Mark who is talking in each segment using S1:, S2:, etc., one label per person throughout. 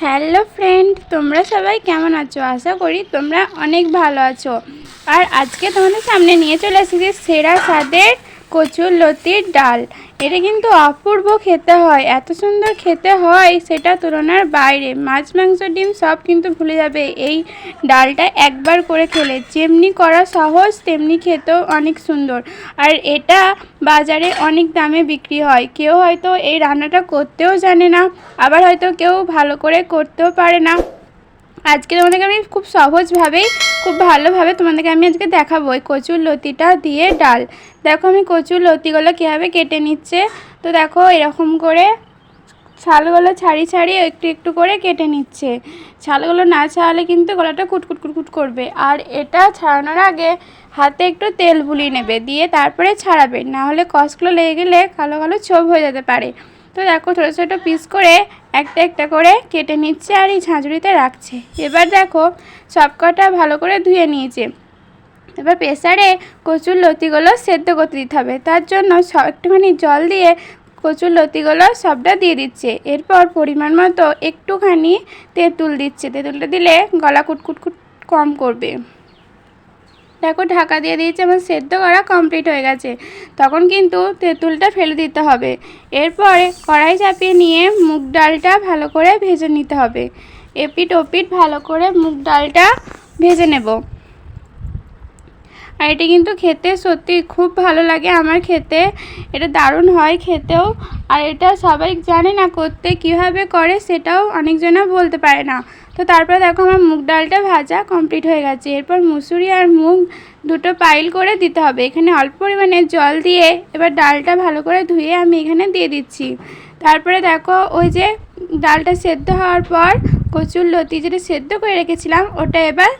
S1: Hello friend, তোমরা সবাই কেমন আছো? আশা করি তোমরা অনেক ভালো আছো। আর আজকে তোমাদের সামনে নিয়ে চলে এসেছি সেরা স্বাদের কচুরলতির ডাল। এটা কিন্তু অপূর্ব খেতে হয়, এত সুন্দর খেতে হয় সেটা তুলনার বাইরে। মাছ, মাংস, ডিম সব কিন্তু ভুলে যাবে এই ডালটা একবার করে খেলে। যেমনি করা সহজ তেমনি খেতেও অনেক সুন্দর। আর এটা বাজারে অনেক দামে বিক্রি হয়। কেউ হয়তো এই রান্নাটা করতেও জানে না, আবার হয়তো কেউ ভালো করে করতেও পারে না। আজকে তোমাদেরকে আমি খুব সহজভাবেই খুব ভালোভাবে তোমাদেরকে আমি আজকে দেখাবো এই কচুরলতিটা দিয়ে ডাল। দেখো আমি কচুরলতিগুলো কীভাবে কেটে নিচ্ছে। তো দেখো এরকম করে ছালগুলো ছাড়িয়ে ছাড়িয়ে একটু একটু করে কেটে নিচ্ছে। ছালগুলো না ছাড়ালে কিন্তু গলাটা কুটকুট কুটকুট করবে। আর এটা ছাড়ানোর আগে হাতে একটু তেল বুলিয়ে নেবে, দিয়ে তারপরে ছাড়াবে, না হলে কষগুলো লেগে গেলে কালো কালো ছোপ হয়ে যেতে পারে। তো দেখো ছোটো ছোটো পিস করে একটা একটা করে কেটে নিচ্ছে আর এই ঝাঁঝরিতে রাখছে। এবার দেখো সবকটা ভালো করে ধুয়ে নিয়েছে। এবার প্রেসারে কচুরলতিগুলো সেদ্ধ করতে দিতে হবে। তার জন্য একটুখানি জল দিয়ে কচুরলতিগুলো সবটা দিয়ে দিচ্ছে। এরপর পরিমাণ মতো একটুখানি তেঁতুল দিচ্ছে। তেঁতুলটা দিলে গলা কুটকুট কম করবে। দেখো ঢাকা দিয়ে দিয়েছে, আমার সেদ্ধ করা কমপ্লিট হয়ে গেছে। তখন কিন্তু তেঁতুলটা ফেলে দিতে হবে। এরপরে কড়াই চাপিয়ে নিয়ে মুগ ডালটা ভালো করে ভেজে নিতে হবে। এপিট ওপিট ভালো করে মুগ ডালটা ভেজে নেব। আর এটি কিন্তু খেতে সত্যি খুব ভালো লাগে আমার খেতে, এটা দারুণ হয় খেতেও। আর এটা সবাই জানে না করতে, কীভাবে করে সেটাও অনেকজনা বলতে পারে না। তো তারপরে দেখো আমার মুগ ডালটা ভাজা কমপ্লিট হয়ে গেছে। এরপর মুসুরি আর মুগ দুটো পাইল করে দিতে হবে। এখানে অল্প পরিমাণে জল দিয়ে এবার ডালটা ভালো করে ধুয়ে আমি এখানে দিয়ে দিচ্ছি। তারপরে দেখো ওই যে ডালটা সেদ্ধ হওয়ার পর কচুরলতি যেটা সেদ্ধ করে রেখেছিলাম ওটা এবার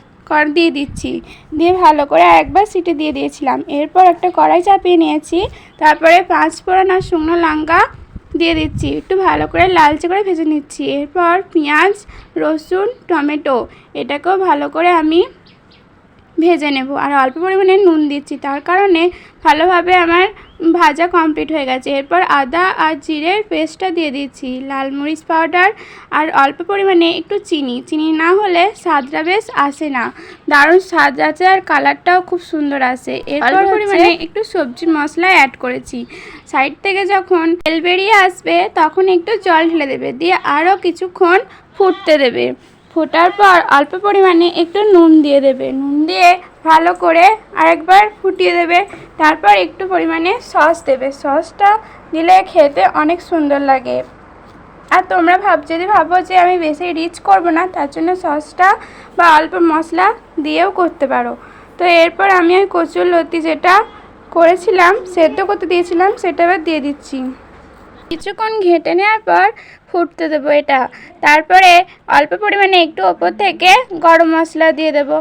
S1: দিয়ে দিচ্ছি, দিয়ে ভালো করে একবার সিটি দিয়ে দিয়েছিলাম। এরপর একটা কড়াই চাপিয়ে নিয়েছি, তারপরে 5 ফোড়ন আর শুকনো লঙ্কা দিয়ে দিচ্ছি, একটু ভালো করে লালচে করে ভেজে নিচ্ছি। এরপর পেঁয়াজ, রসুন, টমেটো এটাকেও ভালো করে আমি ভেজে নেব। আর অল্প পরিমাণে নুন দিচ্ছি, তার কারণে ভালোভাবে আমার ভাজা কমপ্লিট হয়ে গেছে। এরপর আদা আর জিরের পেস্টটা দিয়ে দিচ্ছি, লাল মরিচ পাউডার আর অল্প পরিমাণে একটু চিনি না হলে স্বাদটা বেশ আসে না, দারুণ স্বাদ আছে আর কালারটাও খুব সুন্দর আসে। এরপর পরিমাণে একটু সবজি মশলা অ্যাড করেছি। সাইড থেকে যখন তেল বেরিয়ে আসবে তখন একটু জল ঢেলে দেবে, দিয়ে আরও কিছুক্ষণ ফুটতে দেবে। ফোটার পর অল্প পরিমাণে একটু নুন দিয়ে দেবে, নুন দিয়ে ভালো করে আরেকবার ফুটিয়ে দেবে। তারপর একটু পরিমাণে সস দেবে, সসটা দিলে খেতে অনেক সুন্দর লাগে। আর তোমরা যদি ভাবো যে আমি বেশি রিচ করব না, তার জন্য সসটা বা অল্প মশলা দিয়েও করতে পারো। তো এরপর আমি ওই কচুরলতি যেটা করেছিলাম সেদ্ধ করতে দিয়েছিলাম সেটা এবার দিয়ে দিচ্ছি। কিছুক্ষণ ঘেঁটে নেওয়ার পর ফুটতে দেবো এটা। তারপরে অল্প পরিমাণে একটু ওপর থেকে গরম মশলা দিয়ে দেবো।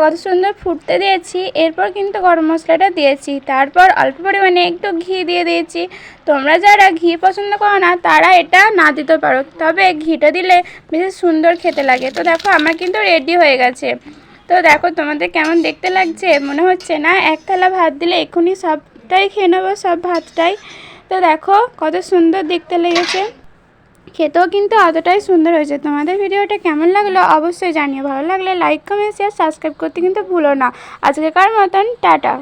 S1: কত সুন্দর ফুটতে দিয়েছি। এরপর কিন্তু গরম মশলাটা দিয়েছি, তারপর অল্প পরিমাণে একটু ঘি দিয়ে দিয়েছি। তোমরা যারা ঘি পছন্দ করো না তারা এটা না দিতে পারো, তবে ঘিটা দিলে বেশি সুন্দর খেতে লাগে। তো দেখো আমার কিন্তু রেডি হয়ে গেছে। তো দেখো তোমাদের কেমন দেখতে লাগছে? মনে হচ্ছে না এক থালা ভাত দিলে এক্ষুনি সবটাই খেয়ে নেবো, সব ভাতটাই। তো দেখো কত সুন্দর দেখতে লেগেছে, খেতেও কিন্তু অতটাই সুন্দর হয়েছে। তোমাদের ভিডিওটা কেমন লাগলো অবশ্যই জানিও। ভালো লাগলে লাইক, কমেন্ট, শেয়ার, সাবস্ক্রাইব করতে কিন্তু ভুলো না। আজকেকার মতন টাটা।